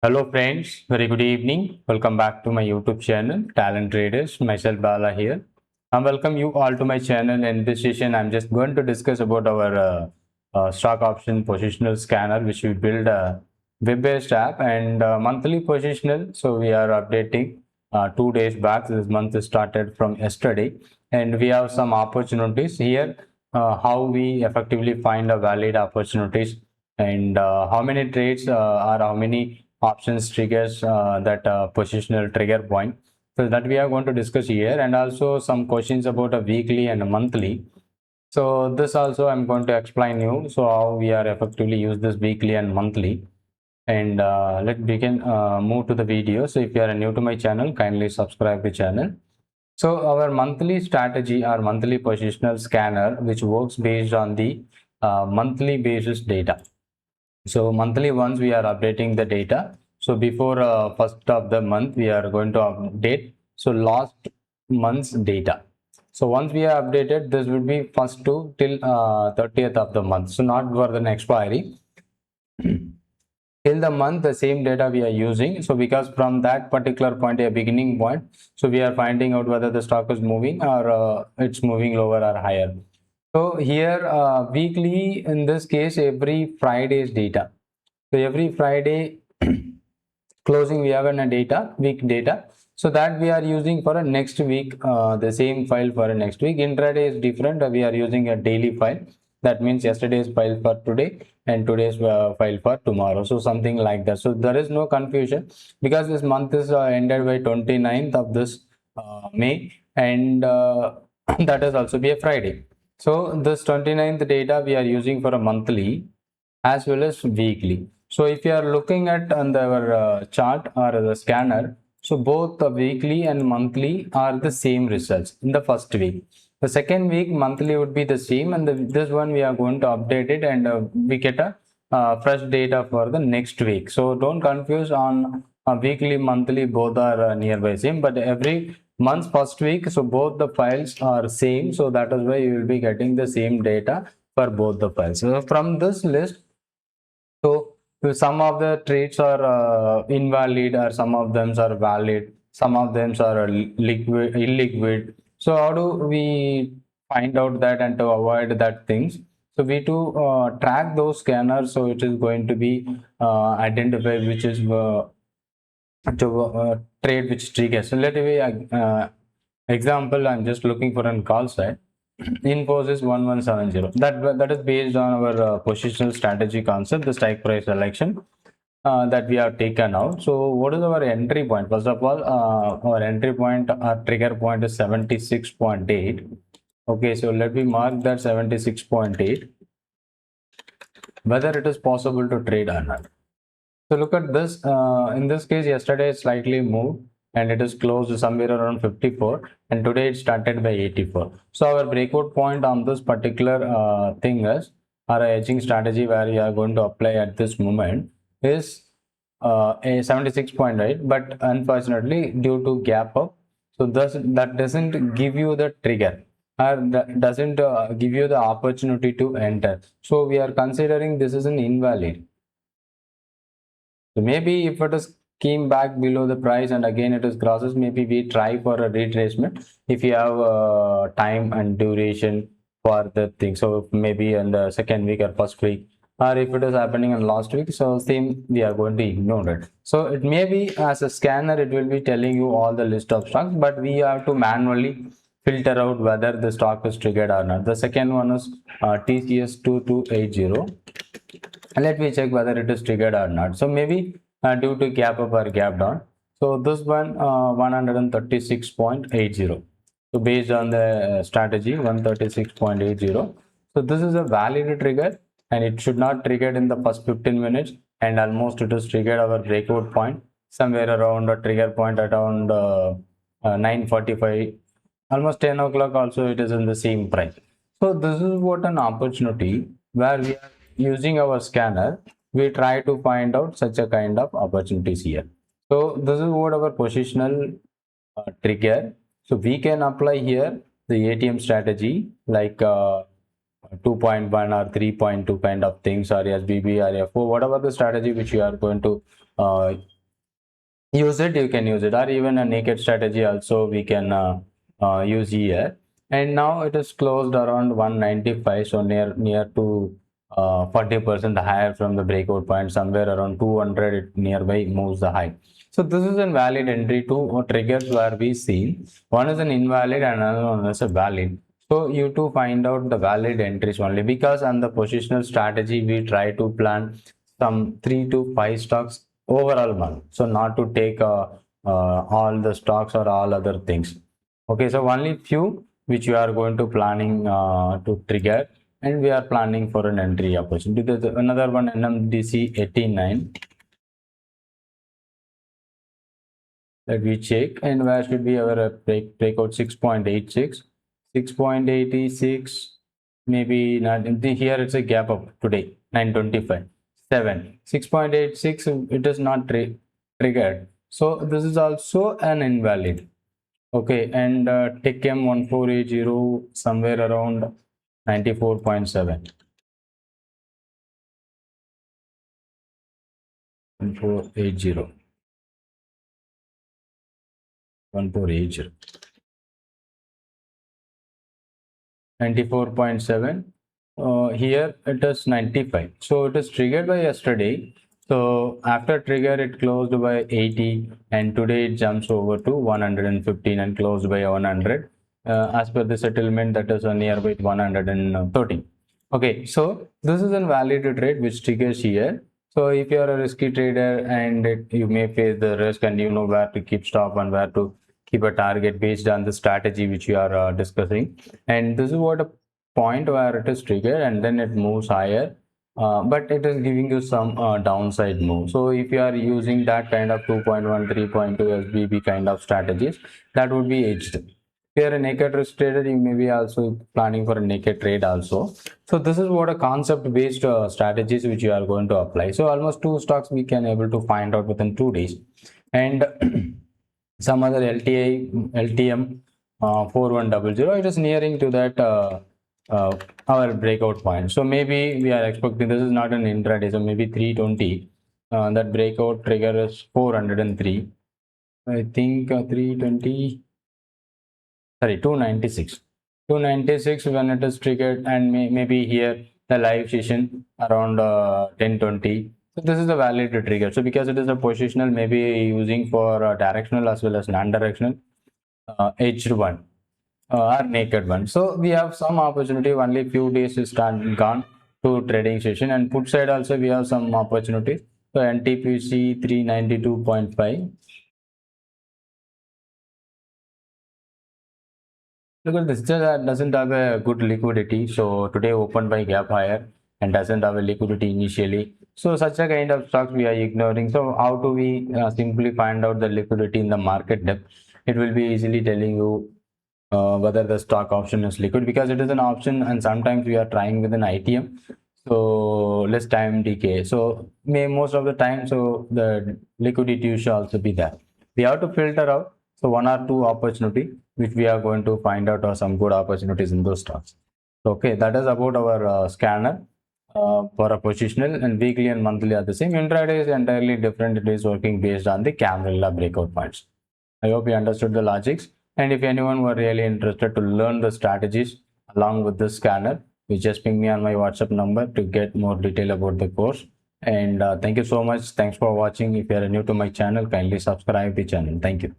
Hello friends, very good evening. Welcome back to my YouTube channel, Talent Traders. Myself Bala here. I welcome you all to my channel. In this session, I'm just going to discuss about our stock option positional scanner, which we build a web-based app and monthly positional. So we are updating 2 days back. This month started from yesterday, and we have some opportunities here. How we effectively find a valid opportunities and how many trades or how many options triggers that positional trigger point. So that we are going to discuss here, and also some questions about a weekly and a monthly. So this also I'm going to explain you. So how we are effectively use this weekly and monthly. And let's begin move to the video. So if you are new to my channel, kindly subscribe the channel. So our monthly strategy or monthly positional scanner, which works based on the monthly basis data. So monthly once we are updating the data. So before first of the month we are going to update so last month's data. So once we are updated, this will be first to till 30th of the month. So not for the expiry. Till the month the same data we are using. So because from that particular point, a beginning point, so we are finding out whether the stock is moving or it's moving lower or higher. So here weekly, in this case, every Friday's data. So every Friday closing we have a data, week data. So that we are using for a next week, the same file for a next week. Intraday is different. We are using a daily file. That means yesterday's file for today and today's file for tomorrow. So something like that. So there is no confusion because this month is ended by 29th of this May, and that is also be a Friday. So this 29th data we are using for a monthly as well as weekly. So if you are looking at on our chart or the scanner, so both the weekly and monthly are the same results in the first week. The second week monthly would be the same, and this one we are going to update it, and we get a fresh data for the next week. So don't confuse on weekly, monthly, both are nearby same, but every month's first week, so both the files are same. So that is why you will be getting the same data for both the files. So from this list, so some of the traits are invalid, or some of them are valid, some of them are liquid, illiquid. So how do we find out that and to avoid that things? So we to track those scanners. So it is going to be identified which is trade which triggers. So let me example. I'm just looking for an call side. Infosys 1170. That is based on our positional strategy concept, the strike price selection that we have taken out. So what is our entry point? First of all, our entry point, our trigger point is 76.8. Okay, so let me mark that 76.8. Whether it is possible to trade or not. So look at this. In this case, yesterday it slightly moved and it is closed somewhere around 54, and today it started by 84. So our breakout point on this particular thing is, our hedging strategy where you are going to apply at this moment is a 76.8, but unfortunately due to gap up, so that doesn't give you the trigger, or that doesn't give you the opportunity to enter. So we are considering this is an invalid. So maybe if it is came back below the price and again it is crosses, maybe we try for a retracement if you have time and duration for the thing. So maybe in the second week or first week, or if it is happening in last week, so same we are going to ignore it. So it may be as a scanner, it will be telling you all the list of stocks, but we have to manually filter out whether the stock is triggered or not. The second one is TCS 2280. And let me check whether it is triggered or not. So maybe due to gap up or gap down. So this one 136.80. So based on the strategy 136.80. So this is a valid trigger, and it should not trigger in the first 15 minutes, and almost it is triggered our breakout point somewhere around a trigger point around 9:45, almost 10 o'clock also it is in the same price. So this is what an opportunity where we are using our scanner, we try to find out such a kind of opportunities here. So this is what our positional trigger. So we can apply here the ATM strategy like 2.1 or 3.2 kind of things, or SBB or FO, whatever the strategy which you are going to use it, you can use it, or even a naked strategy also we can use here. And now it is closed around 195, so near to 40% higher from the breakout point, somewhere around 200 it nearby moves the high. So this is a valid entry to triggers where we see one is an invalid and another one is a valid. So you to find out the valid entries only, because on the positional strategy we try to plan some 3 to 5 stocks overall month, so not to take all the stocks or all other things. Okay, so only few which you are going to planning to trigger, and we are planning for an entry opportunity. There's another one, NMDC 89, that we check, and where should be our breakout 6.86, 6.86, maybe not here. It's a gap up today 925 7 6.86, it is not triggered, so this is also an invalid. Okay, and Tech M 1480 somewhere around 94.7, 1480, 1480, 94.7. Here it is 95, so it is triggered by yesterday. So after trigger it closed by 80, and today it jumps over to 115 and closed by 100. As per the settlement, that is nearby 113. Okay, so this is a valid trade which triggers here. So if you are a risky trader and you may face the risk, and you know where to keep stop and where to keep a target based on the strategy which you are discussing, and this is what a point where it is triggered and then it moves higher, but it is giving you some downside move. So if you are using that kind of 2.1 3.2 SBB kind of strategies, that would be edged. If you are a naked risk trader, you may be also planning for a naked trade also. So this is what a concept based strategies which you are going to apply. So almost 2 stocks we can able to find out within 2 days, and some other LTM 4100, it is nearing to that our breakout point. So maybe we are expecting, this is not an intraday, so maybe 320, that breakout trigger is 403, I think 320, sorry, 296, 296 when it is triggered, and maybe here the live session around 1020. So this is a valid trigger. So because it is a positional, maybe using for directional as well as non-directional, edged one or naked one. So we have some opportunity, only few days is gone to trading session, and put side also we have some opportunities. So NTPC 392.5. Because this doesn't have a good liquidity, so today opened by gap higher and doesn't have a liquidity initially. So such a kind of stocks we are ignoring. So how do we simply find out the liquidity in the market depth? It will be easily telling you whether the stock option is liquid, because it is an option, and sometimes we are trying with an ITM, so less time decay. So most of the time, so the liquidity should also be there. We have to filter out, so 1 or 2 opportunity which we are going to find out, or some good opportunities in those stocks. Okay, that is about our scanner for a positional, and weekly and monthly are the same. Intraday is entirely different. It is working based on the candle breakout points. I hope you understood the logics. And if anyone were really interested to learn the strategies along with this scanner, you just ping me on my WhatsApp number to get more detail about the course. And thank you so much. Thanks for watching. If you are new to my channel, kindly subscribe the channel. Thank you.